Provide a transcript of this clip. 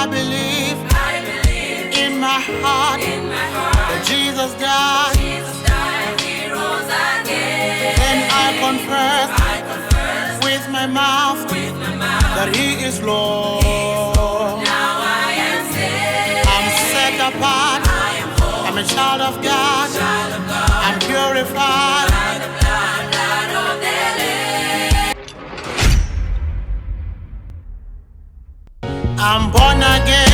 believe in my heart that Jesus died. He rose again. And I confess with my mouth that He is Lord. Now I am saved. I'm set apart. I'm a child of God. I'm purified. By the blood of the Lamb. I'm born again.